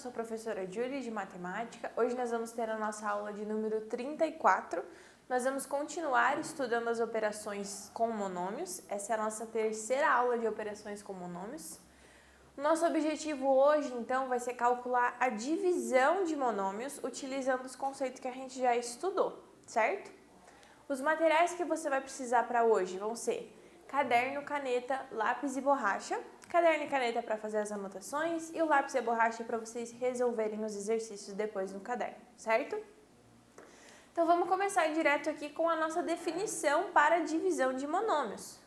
sou a professora Júlia de Matemática. Hoje nós vamos ter a nossa aula de número 34. Nós vamos continuar estudando as operações com monômios. Essa é a nossa terceira aula de operações com monômios. O nosso objetivo hoje, então, vai ser calcular a divisão de monômios utilizando os conceitos que a gente já estudou, certo? Os materiais que você vai precisar para hoje vão ser caderno, caneta, lápis e borracha. Caderno e caneta para fazer as anotações e o lápis e a borracha para vocês resolverem os exercícios depois no caderno, certo? Então vamos começar direto aqui com a nossa definição para a divisão de monômios.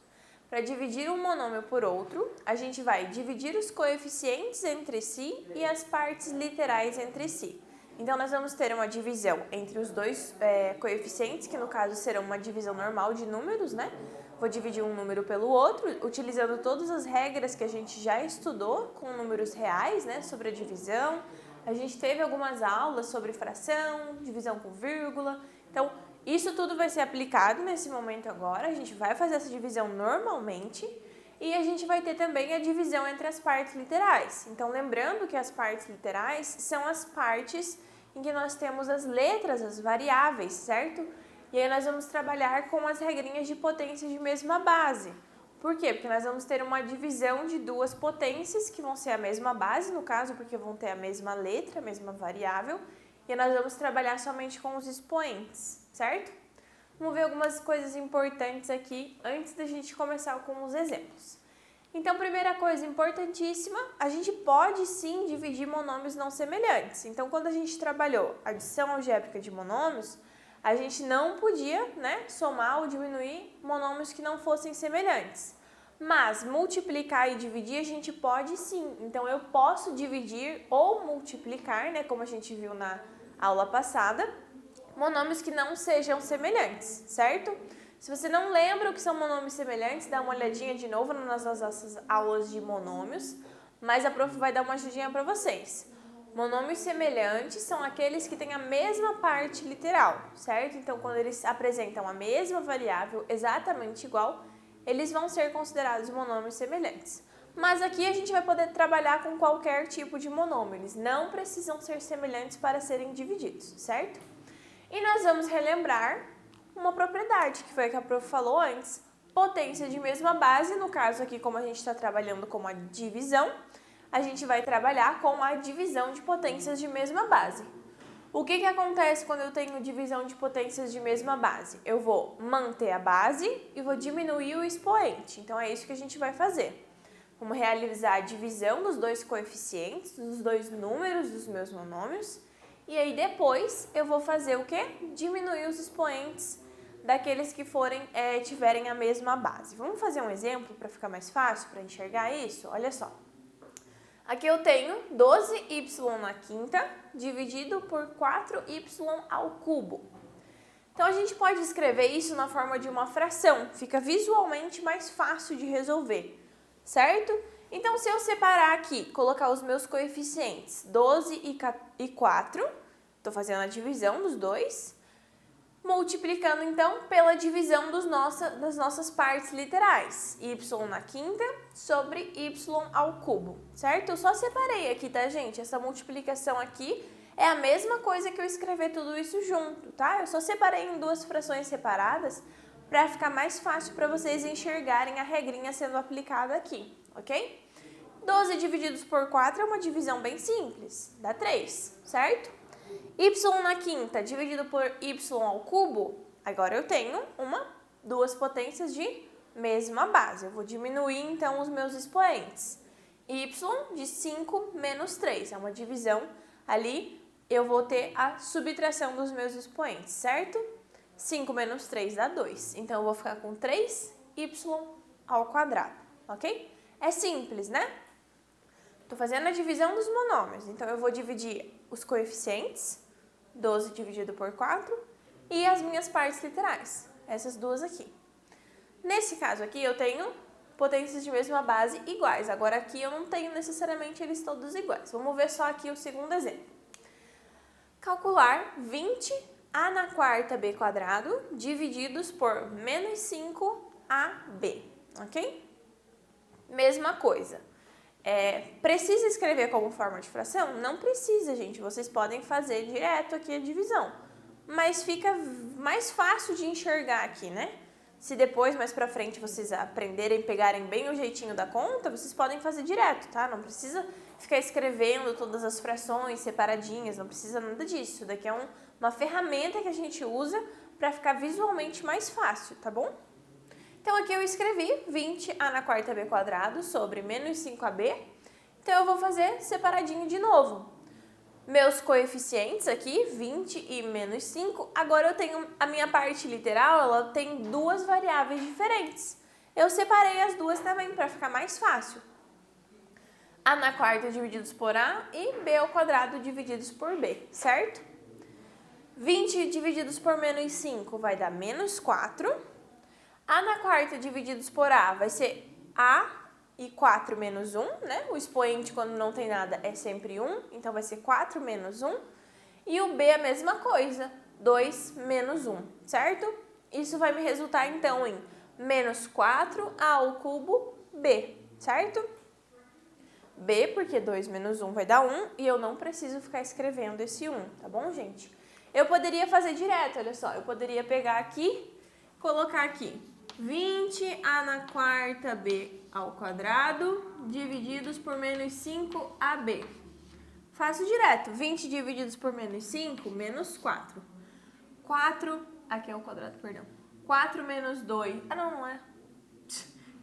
Para dividir um monômio por outro, a gente vai dividir os coeficientes entre si e as partes literais entre si. Então nós vamos ter uma divisão entre os dois coeficientes, que no caso serão uma divisão normal de números, né? Vou dividir um número pelo outro, utilizando todas as regras que a gente já estudou com números reais, né, sobre a divisão. A gente teve algumas aulas sobre fração, divisão com vírgula. Então, isso tudo vai ser aplicado nesse momento agora. A gente vai fazer essa divisão normalmente e a gente vai ter também a divisão entre as partes literais. Então, lembrando que as partes literais são as partes em que nós temos as letras, as variáveis, certo? E aí nós vamos trabalhar com as regrinhas de potência de mesma base. Por quê? Porque nós vamos ter uma divisão de duas potências que vão ser a mesma base, no caso, porque vão ter a mesma letra, a mesma variável. E nós vamos trabalhar somente com os expoentes, certo? Vamos ver algumas coisas importantes aqui antes da gente começar com os exemplos. Então, primeira coisa importantíssima, a gente pode sim dividir monômios não semelhantes. Então, quando a gente trabalhou adição algébrica de monômios, a gente não podia, né, somar ou diminuir monômios que não fossem semelhantes. Mas multiplicar e dividir a gente pode sim. Então, eu posso dividir ou multiplicar, né, como a gente viu na aula passada, monômios que não sejam semelhantes, certo? Se você não lembra o que são monômios semelhantes, dá uma olhadinha de novo nas nossas aulas de monômios, mas a prof vai dar uma ajudinha para vocês. Monômios semelhantes são aqueles que têm a mesma parte literal, certo? Então, quando eles apresentam a mesma variável exatamente igual, eles vão ser considerados monômios semelhantes. Mas aqui a gente vai poder trabalhar com qualquer tipo de monômio, eles não precisam ser semelhantes para serem divididos, certo? E nós vamos relembrar uma propriedade, que foi a que a prof falou antes, potência de mesma base, no caso aqui, como a gente está trabalhando com a divisão, a gente vai trabalhar com a divisão de potências de mesma base. O que acontece quando eu tenho divisão de potências de mesma base? Eu vou manter a base e vou diminuir o expoente. Então, é isso que a gente vai fazer. Vamos realizar a divisão dos dois coeficientes, dos dois números dos meus monômios. E aí, depois, eu vou fazer o quê? Diminuir os expoentes daqueles que tiverem a mesma base. Vamos fazer um exemplo para ficar mais fácil, para enxergar isso? Olha só. Aqui eu tenho 12y na quinta dividido por 4y ao cubo. Então, a gente pode escrever isso na forma de uma fração. Fica visualmente mais fácil de resolver, certo? Então, se eu separar aqui, colocar os meus coeficientes 12 e 4, estou fazendo a divisão dos dois, multiplicando, então, pela divisão das nossas partes literais. Y na quinta sobre y ao cubo, certo? Eu só separei aqui, tá, gente? Essa multiplicação aqui é a mesma coisa que eu escrever tudo isso junto, tá? Eu só separei em duas frações separadas para ficar mais fácil para vocês enxergarem a regrinha sendo aplicada aqui, ok? 12 divididos por 4 é uma divisão bem simples, dá 3, certo? Y na quinta dividido por y ao cubo, agora eu tenho duas potências de mesma base. Eu vou diminuir, então, os meus expoentes. Y de 5 menos 3, é uma divisão ali, eu vou ter a subtração dos meus expoentes, certo? 5 menos 3 dá 2, então eu vou ficar com 3y ao quadrado, ok? É simples, né? Estou fazendo a divisão dos monômios, então eu vou dividir os coeficientes, 12 dividido por 4, e as minhas partes literais, essas duas aqui. Nesse caso aqui, eu tenho potências de mesma base iguais. Agora aqui eu não tenho necessariamente eles todos iguais. Vamos ver só aqui o segundo exemplo. Calcular 20a² divididos por menos 5ab, ok? Mesma coisa. Precisa escrever como forma de fração? Não precisa, gente. Vocês podem fazer direto aqui a divisão. Mas fica mais fácil de enxergar aqui, né? Se depois, mais pra frente, vocês aprenderem, pegarem bem o jeitinho da conta, vocês podem fazer direto, tá? Não precisa ficar escrevendo todas as frações separadinhas, não precisa nada disso. Isso daqui é uma ferramenta que a gente usa para ficar visualmente mais fácil, tá bom? Então, aqui eu escrevi 20a² sobre menos 5ab. Então, eu vou fazer separadinho de novo. Meus coeficientes aqui, 20 e menos 5. Agora, eu tenho a minha parte literal, ela tem duas variáveis diferentes. Eu separei as duas também para ficar mais fácil. A² divididos por A e B² divididos por B, certo? 20 divididos por menos 5 vai dar menos 4. A² divididos por A vai ser A e 4 menos 1, né? O expoente, quando não tem nada, é sempre 1, então vai ser 4 menos 1. E o B a mesma coisa, 2 menos 1, certo? Isso vai me resultar, então, em menos 4a² B, certo? B, porque 2 menos 1 vai dar 1, e eu não preciso ficar escrevendo esse 1, tá bom, gente? Eu poderia fazer direto, olha só, eu poderia pegar aqui, colocar aqui 20a² divididos por menos 5ab. Faço direto, 20 divididos por menos 5, menos 4. 4, aqui é o quadrado, perdão. 4 menos 2, não é.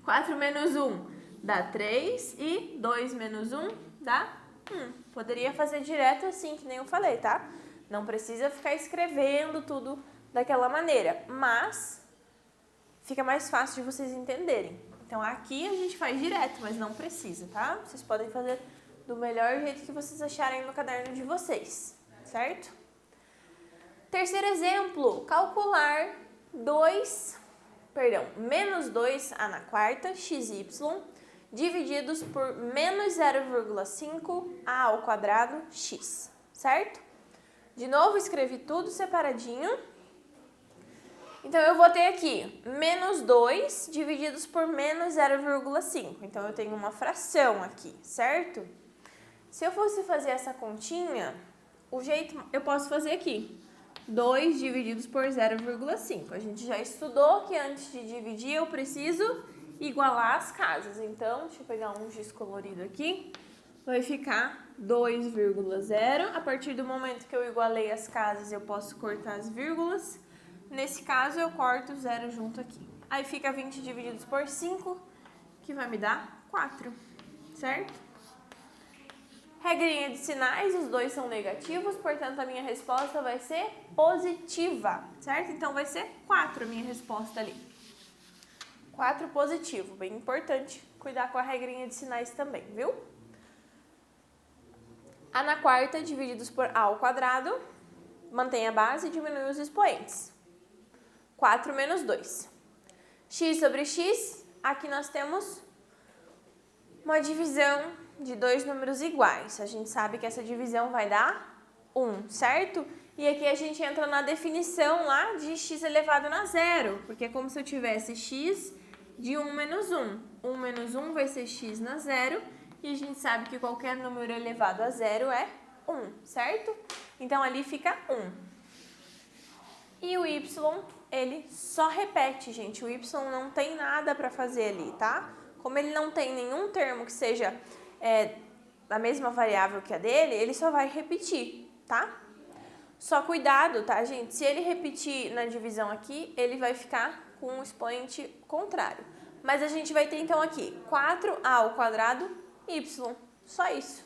4 menos 1 dá 3 e 2 menos 1 dá 1. Poderia fazer direto assim, que nem eu falei, tá? Não precisa ficar escrevendo tudo daquela maneira, mas fica mais fácil de vocês entenderem. Então, aqui a gente faz direto, mas não precisa, tá? Vocês podem fazer do melhor jeito que vocês acharem no caderno de vocês, certo? Terceiro exemplo, calcular menos 2a² xy divididos por menos 0,5a² x, certo? De novo, escrevi tudo separadinho. Então, eu vou ter aqui menos 2 divididos por menos 0,5. Então, eu tenho uma fração aqui, certo? Se eu fosse fazer essa continha, eu posso fazer aqui. 2 divididos por 0,5. A gente já estudou que antes de dividir eu preciso igualar as casas. Então, deixa eu pegar um giz colorido aqui. Vai ficar 2,0. A partir do momento que eu igualei as casas, eu posso cortar as vírgulas. Nesse caso, eu corto 0 junto aqui. Aí fica 20 divididos por 5, que vai me dar 4, certo? Regrinha de sinais, os dois são negativos, portanto, a minha resposta vai ser positiva, certo? Então, vai ser 4 a minha resposta ali. 4 positivo, bem importante cuidar com a regrinha de sinais também, viu? A² divididos por A², mantém a base e diminui os expoentes. 4 menos 2. X sobre x, aqui nós temos uma divisão de dois números iguais. A gente sabe que essa divisão vai dar 1, certo? E aqui a gente entra na definição lá de x elevado na zero, porque é como se eu tivesse x de 1 menos 1. 1 menos 1 vai ser x na zero, e a gente sabe que qualquer número elevado a zero é 1, certo? Então, ali fica 1. E o y, ele só repete, gente. O y não tem nada para fazer ali, tá? Como ele não tem nenhum termo que seja a mesma variável que a dele, ele só vai repetir, tá? Só cuidado, tá, gente? Se ele repetir na divisão aqui, ele vai ficar com um expoente contrário. Mas a gente vai ter, então, aqui 4a² y. Só isso,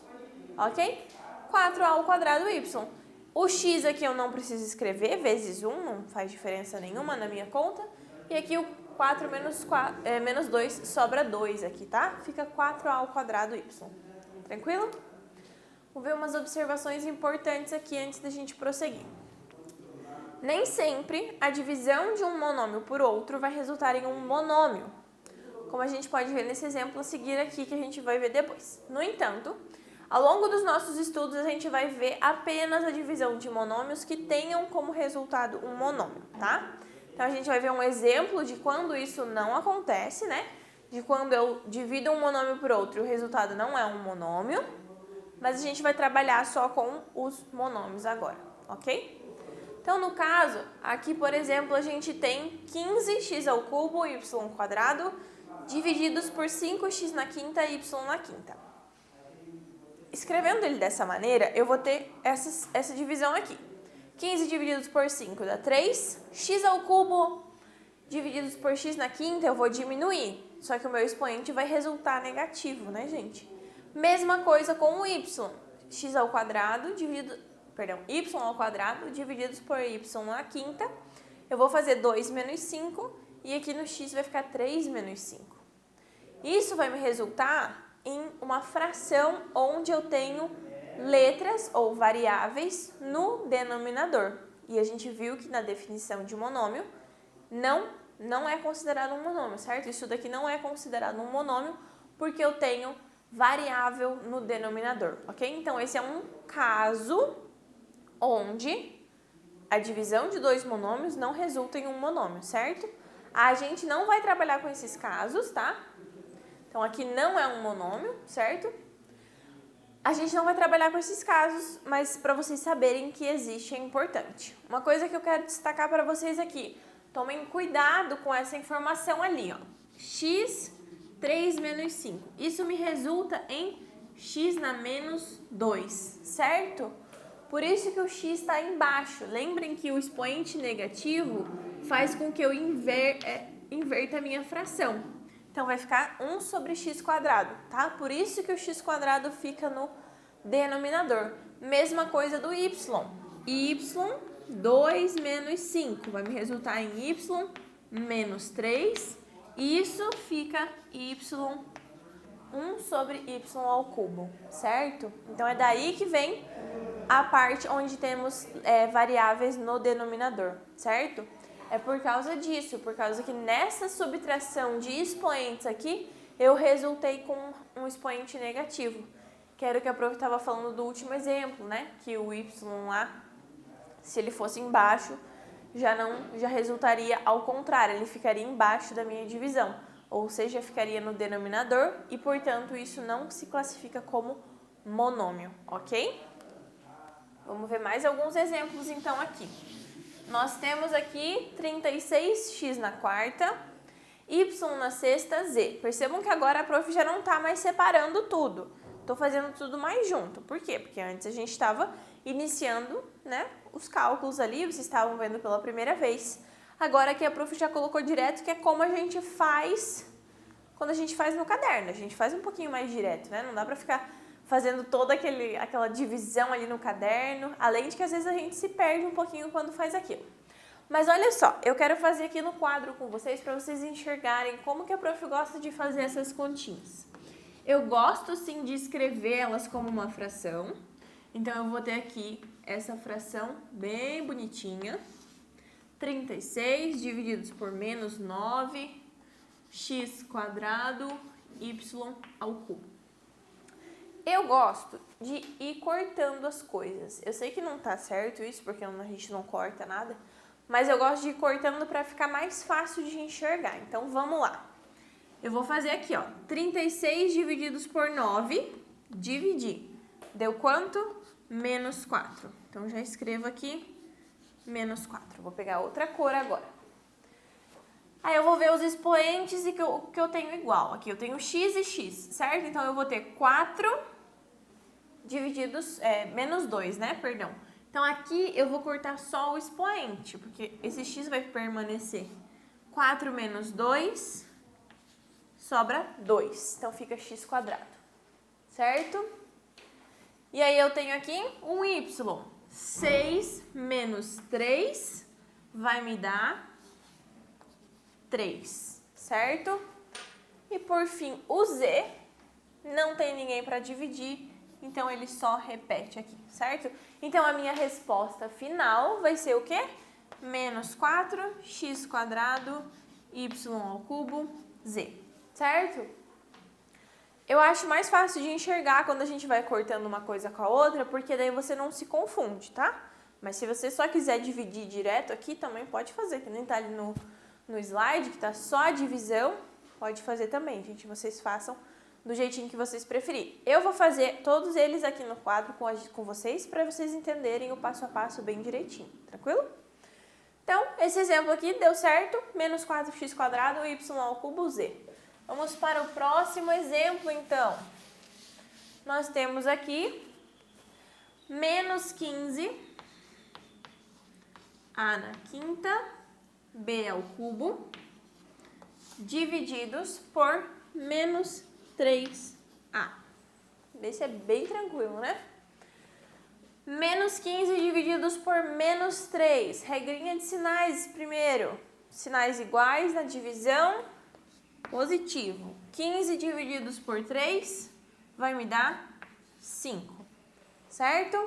ok? 4a² y. O x aqui eu não preciso escrever, vezes 1, não faz diferença nenhuma na minha conta. E aqui o 4 menos 2 sobra 2 aqui, tá? Fica 4a² y. Tranquilo? Vamos ver umas observações importantes aqui antes da gente prosseguir. Nem sempre a divisão de um monômio por outro vai resultar em um monômio, como a gente pode ver nesse exemplo a seguir aqui, que a gente vai ver depois. No entanto, ao longo dos nossos estudos, a gente vai ver apenas a divisão de monômios que tenham como resultado um monômio, tá? Então, a gente vai ver um exemplo de quando isso não acontece, né? de quando eu divido um monômio por outro e o resultado não é um monômio, mas a gente vai trabalhar só com os monômios agora, ok? Então, no caso, aqui, por exemplo, a gente tem 15x ao cubo y quadrado divididos por 5x na quinta y na quinta. Escrevendo ele dessa maneira, eu vou ter essa divisão aqui. 15 divididos por 5 dá 3. X ao cubo divididos por x na quinta eu vou diminuir. Só que o meu expoente vai resultar negativo, né, gente? Mesma coisa com o y. X ao quadrado y ao quadrado divididos por y na quinta. Eu vou fazer 2 menos 5 e aqui no x vai ficar 3 menos 5. Isso vai me resultar em uma fração onde eu tenho letras ou variáveis no denominador. E a gente viu que na definição de monômio não é considerado um monômio, certo? Isso daqui não é considerado um monômio porque eu tenho variável no denominador, ok? Então, esse é um caso onde a divisão de dois monômios não resulta em um monômio, certo? A gente não vai trabalhar com esses casos, tá? Então, aqui não é um monômio, certo? A gente não vai trabalhar com esses casos, mas para vocês saberem que existe é importante. Uma coisa que eu quero destacar para vocês aqui, tomem cuidado com essa informação ali, ó. X, 3 menos 5. Isso me resulta em x na menos 2, certo? Por isso que o x está embaixo. Lembrem que o expoente negativo faz com que eu inverta a minha fração. Então, vai ficar 1 sobre x quadrado, tá? Por isso que o x quadrado fica no denominador. Mesma coisa do y. Y, 2 menos 5. Vai me resultar em y menos 3. Isso fica y 1 sobre y ao cubo, certo? Então, é daí que vem a parte onde temos variáveis no denominador, certo? É por causa disso, por causa que nessa subtração de expoentes aqui, eu resultei com um expoente negativo. Que era o que a prof estava falando do último exemplo, né? Que o y lá, se ele fosse embaixo, já resultaria ao contrário, ele ficaria embaixo da minha divisão. Ou seja, ficaria no denominador e, portanto, isso não se classifica como monômio, ok? Vamos ver mais alguns exemplos, então, aqui. Nós temos aqui 36x na quarta, y na sexta, z. Percebam que agora a prof já não está mais separando tudo. Estou fazendo tudo mais junto. Por quê? Porque antes a gente estava iniciando, né, os cálculos ali, vocês estavam vendo pela primeira vez. Agora aqui a prof já colocou direto, que é como a gente faz quando a gente faz no caderno. A gente faz um pouquinho mais direto, né? Não dá para ficar fazendo toda aquela divisão ali no caderno, além de que às vezes a gente se perde um pouquinho quando faz aquilo. Mas olha só, eu quero fazer aqui no quadro com vocês para vocês enxergarem como que a prof gosta de fazer essas continhas. Eu gosto sim de escrever elas como uma fração, então eu vou ter aqui essa fração bem bonitinha, 36 divididos por menos 9, x quadrado, y ao cubo. Eu gosto de ir cortando as coisas. Eu sei que não tá certo isso, porque a gente não corta nada, mas eu gosto de ir cortando para ficar mais fácil de enxergar. Então, vamos lá. Eu vou fazer aqui, ó, 36 divididos por 9, dividir. Deu quanto? Menos 4. Então, já escrevo aqui, menos 4. Vou pegar outra cor agora. Aí eu vou ver os expoentes e que eu tenho igual. Aqui eu tenho x e x, certo? Então, eu vou ter 4 divididos, menos 2, né? Perdão. Então, aqui eu vou cortar só o expoente, porque esse x vai permanecer. 4 menos 2, sobra 2. Então, fica x quadrado, certo? E aí, eu tenho aqui um y. 6 menos 3 vai me dar 3, certo? E, por fim, o z não tem ninguém para dividir, então ele só repete aqui, certo? Então, a minha resposta final vai ser o quê? Menos 4, x quadrado, y ao cubo, z, certo? Eu acho mais fácil de enxergar quando a gente vai cortando uma coisa com a outra, porque daí você não se confunde, tá? Mas se você só quiser dividir direto aqui, também pode fazer, que nem tá ali no slide, que tá só a divisão, pode fazer também, gente. Vocês façam do jeitinho que vocês preferirem. Eu vou fazer todos eles aqui no quadro com vocês, para vocês entenderem o passo a passo bem direitinho, tranquilo? Então, esse exemplo aqui deu certo, menos 4x² y ao cubo z. Vamos para o próximo exemplo, então. Nós temos aqui menos 15 a na quinta b ao cubo divididos por menos 3a. Esse é bem tranquilo, né? Menos 15 divididos por menos 3. Regrinha de sinais primeiro. Sinais iguais na divisão, positivo. 15 divididos por 3 vai me dar 5, certo?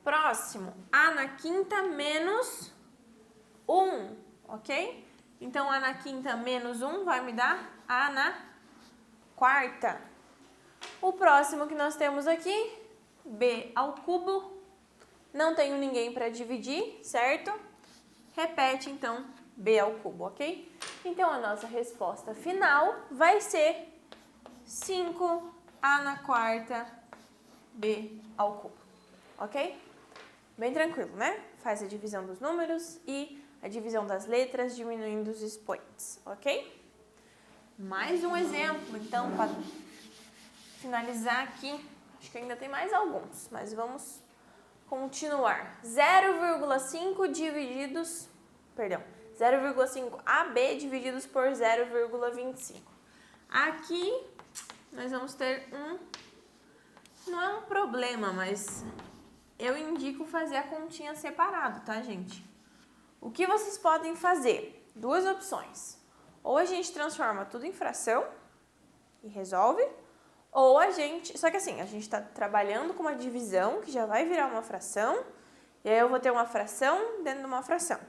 Próximo, a na quinta menos 1, ok? Então, a na quinta menos 1 vai me dar a na quarta. O próximo que nós temos aqui, b ao cubo. Não tenho ninguém para dividir, certo? Repete, então, b ao cubo, ok? Então, a nossa resposta final vai ser 5a na quarta b ao cubo, ok? Bem tranquilo, né? Faz a divisão dos números e a divisão das letras, diminuindo os expoentes, ok? Mais um exemplo, então, para finalizar aqui. Acho que ainda tem mais alguns, mas vamos continuar. 0,5 AB divididos por 0,25. Aqui nós vamos ter não é um problema, mas eu indico fazer a continha separado, tá, gente? O que vocês podem fazer? Duas opções. Ou a gente transforma tudo em fração e resolve, ou a gente... Só que assim, a gente está trabalhando com uma divisão que já vai virar uma fração, e aí eu vou ter uma fração dentro de uma fração.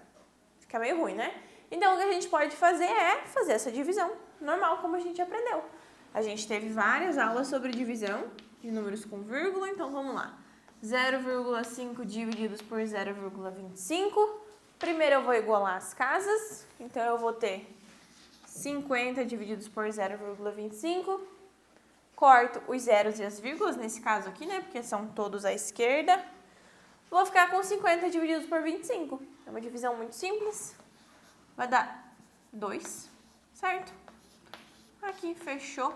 Fica meio ruim, né? Então, o que a gente pode fazer é fazer essa divisão normal, como a gente aprendeu. A gente teve várias aulas sobre divisão de números com vírgula, então vamos lá. 0,5 divididos por 0,25. Primeiro eu vou igualar as casas, então eu vou ter 50 divididos por 0,25. Corto os zeros e as vírgulas, nesse caso aqui, né, porque são todos à esquerda. Vou ficar com 50 divididos por 25. É uma divisão muito simples. Vai dar 2, certo? Aqui, fechou.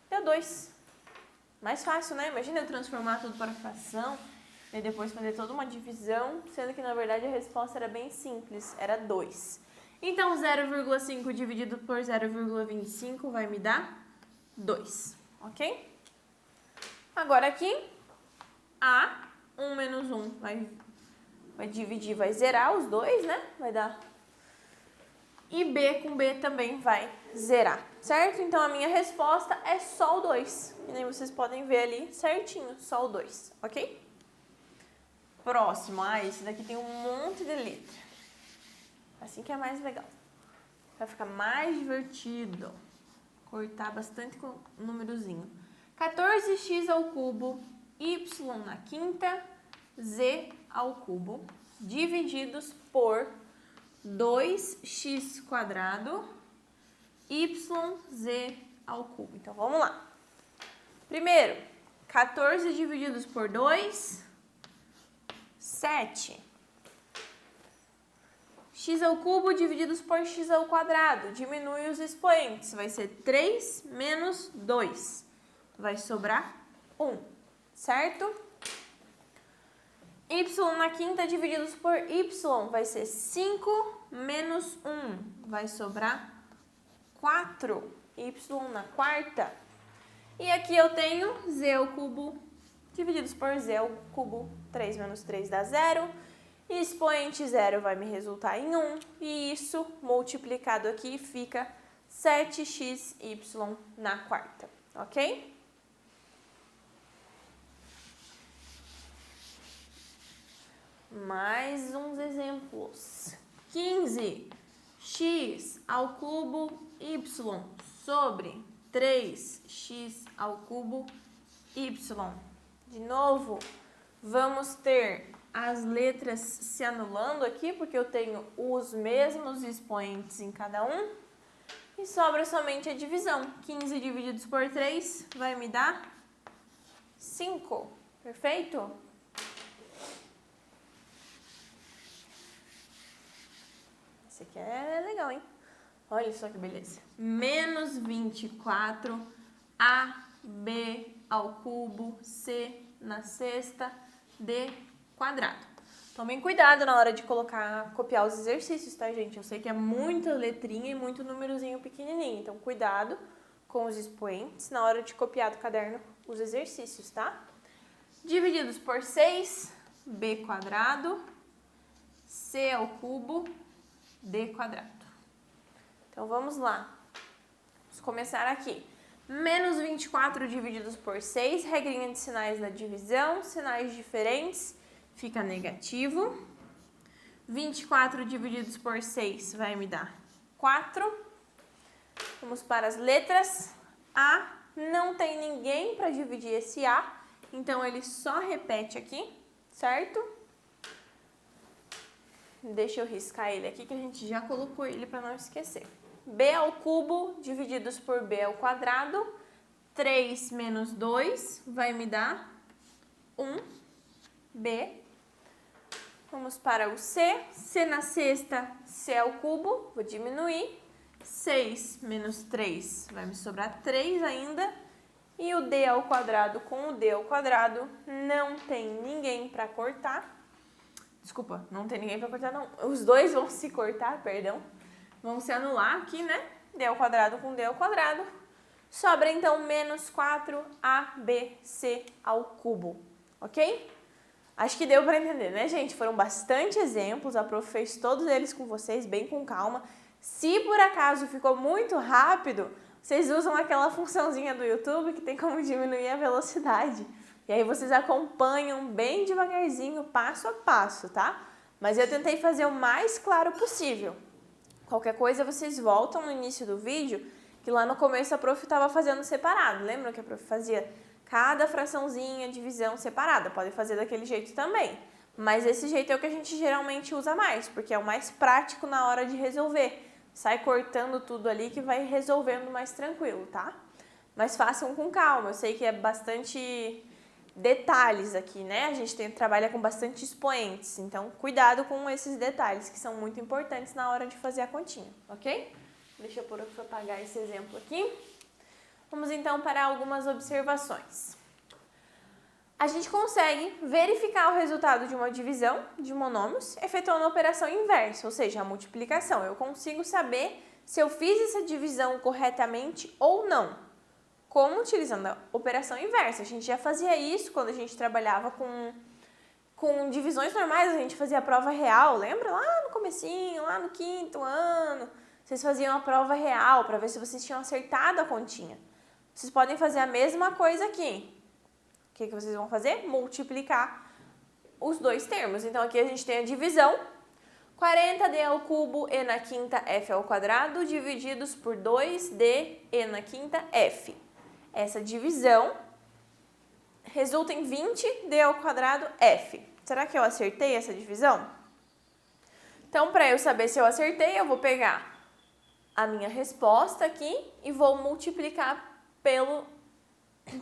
Deu 2. Mais fácil, né? Imagina eu transformar tudo para fração e depois fazer toda uma divisão, sendo que, na verdade, a resposta era bem simples, era 2. Então, 0,5 dividido por 0,25 vai me dar 2, ok? Agora aqui, A, 1 menos 1 vai dividir, vai zerar os dois, né? Vai dar... E B com B também vai zerar, certo? Então, a minha resposta é só o 2. E nem vocês podem ver ali certinho, só o 2, ok? Próximo, esse daqui tem um monte de letra. Assim que é mais legal. Vai ficar mais divertido. Cortar bastante com o númerozinho. 14x ao cubo, y na quinta, z ao cubo, divididos por 2x², yz ao cubo. Então, vamos lá. Primeiro, 14 divididos por 2, 7. X ao cubo divididos por x ao quadrado. Diminui os expoentes. Vai ser 3 menos 2. Vai sobrar 1, certo? Y na quinta divididos por y vai ser 5 menos 1. Vai sobrar 4. Y na quarta. E aqui eu tenho z ao cubo divididos por z ao cubo. 3 menos 3 dá 0. E expoente 0 vai me resultar em 1. E isso multiplicado aqui fica 7xy na quarta. Ok? Mais uns exemplos. 15x ao cubo y sobre 3x ao cubo y. De novo, vamos ter as letras se anulando aqui, porque eu tenho os mesmos expoentes em cada um. E sobra somente a divisão. 15 divididos por 3 vai me dar 5. Perfeito? Esse aqui é legal, hein? Olha só que beleza. Menos 24 AB ao cubo C na sexta D quadrado. Tomem cuidado na hora de copiar os exercícios, tá, gente? Eu sei que é muita letrinha e muito númerozinho pequenininho. Então, cuidado com os expoentes na hora de copiar do caderno os exercícios, tá? Divididos por 6, B quadrado, C ao cubo, D quadrado. Então, vamos lá. Vamos começar aqui. Menos 24 divididos por 6, regrinha de sinais da divisão, sinais diferentes, fica negativo. 24 divididos por 6 vai me dar 4. Vamos para as letras. A, não tem ninguém para dividir esse A, então ele só repete aqui, certo? Deixa eu riscar ele aqui que a gente já colocou ele para não esquecer. B ao cubo divididos por B ao quadrado, 3 menos 2 vai me dar 1B. Vamos para o C, C na sexta, C ao cubo, vou diminuir, 6 menos 3 vai me sobrar 3 ainda, e o D ao quadrado com o D ao quadrado, não tem ninguém para cortar. Desculpa, não tem ninguém para cortar não, os dois vão se cortar, perdão. Vão se anular aqui, né? D ao quadrado com D ao quadrado. Sobra, então, menos 4ABC ao cubo, ok? Acho que deu para entender, né, gente? Foram bastante exemplos, a prof fez todos eles com vocês, bem com calma. Se por acaso ficou muito rápido, vocês usam aquela funçãozinha do YouTube que tem como diminuir a velocidade. E aí vocês acompanham bem devagarzinho, passo a passo, tá? Mas eu tentei fazer o mais claro possível. Qualquer coisa, vocês voltam no início do vídeo, que lá no começo a prof estava fazendo separado. Lembram que a prof fazia cada fraçãozinha, divisão separada? Pode fazer daquele jeito também. Mas esse jeito é o que a gente geralmente usa mais, porque é o mais prático na hora de resolver. Sai cortando tudo ali que vai resolvendo mais tranquilo, tá? Mas façam com calma. Eu sei que é bastante detalhes aqui, né? A gente trabalha com bastante expoentes, então cuidado com esses detalhes que são muito importantes na hora de fazer a continha, ok? Deixa eu apagar esse exemplo aqui. Vamos então para algumas observações. A gente consegue verificar o resultado de uma divisão de monômios efetuando a operação inversa, ou seja, a multiplicação. Eu consigo saber se eu fiz essa divisão corretamente ou não. Como utilizando a operação inversa. A gente já fazia isso quando a gente trabalhava com divisões normais, a gente fazia a prova real, lembra? Lá no comecinho, lá no 5º ano, vocês faziam a prova real para ver se vocês tinham acertado a continha. Vocês podem fazer a mesma coisa aqui. O que vocês vão fazer? Multiplicar os dois termos. Então aqui a gente tem a divisão, 40D ao cubo e na quinta F ao quadrado, divididos por 2D e na quinta F. Essa divisão resulta em 20D ao quadrado F. Será que eu acertei essa divisão? Então, para eu saber se eu acertei, eu vou pegar a minha resposta aqui e vou multiplicar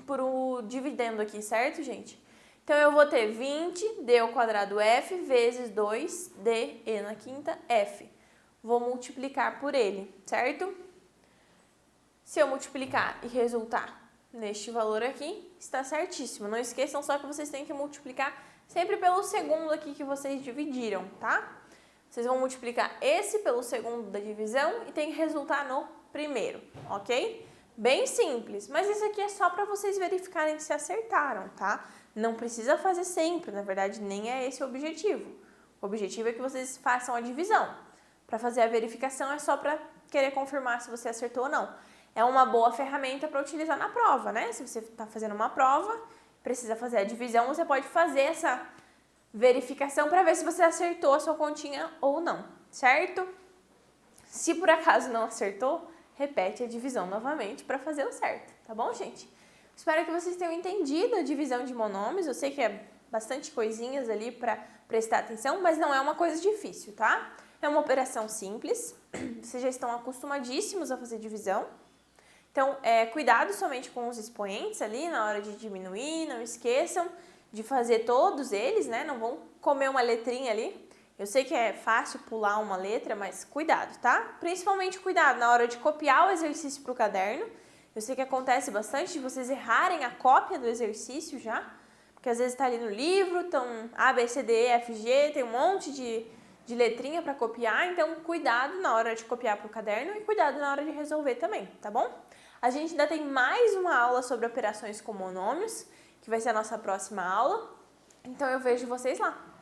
por o dividendo aqui, certo, gente? Então, eu vou ter 20D ao quadrado F vezes 2D e na quinta F. Vou multiplicar por ele, certo? Se eu multiplicar e resultar neste valor aqui, está certíssimo. Não esqueçam só que vocês têm que multiplicar sempre pelo segundo aqui que vocês dividiram, tá? Vocês vão multiplicar esse pelo segundo da divisão e tem que resultar no primeiro, ok? Bem simples, mas isso aqui é só para vocês verificarem se acertaram, tá? Não precisa fazer sempre, na verdade nem é esse o objetivo. O objetivo é que vocês façam a divisão. Para fazer a verificação é só para querer confirmar se você acertou ou não. É uma boa ferramenta para utilizar na prova, né? Se você está fazendo uma prova, precisa fazer a divisão, você pode fazer essa verificação para ver se você acertou a sua continha ou não, certo? Se por acaso não acertou, repete a divisão novamente para fazer o certo, tá bom, gente? Espero que vocês tenham entendido a divisão de monômios. Eu sei que é bastante coisinhas ali para prestar atenção, mas não é uma coisa difícil, tá? É uma operação simples, vocês já estão acostumadíssimos a fazer divisão. Então, cuidado somente com os expoentes ali na hora de diminuir, não esqueçam de fazer todos eles, né? Não vão comer uma letrinha ali. Eu sei que é fácil pular uma letra, mas cuidado, tá? Principalmente cuidado na hora de copiar o exercício para o caderno. Eu sei que acontece bastante de vocês errarem a cópia do exercício já, porque às vezes está ali no livro, estão A, B, C, D, E, F, G, tem um monte de letrinha para copiar, então cuidado na hora de copiar para o caderno e cuidado na hora de resolver também, tá bom? A gente ainda tem mais uma aula sobre operações com monômios, que vai ser a nossa próxima aula, então eu vejo vocês lá.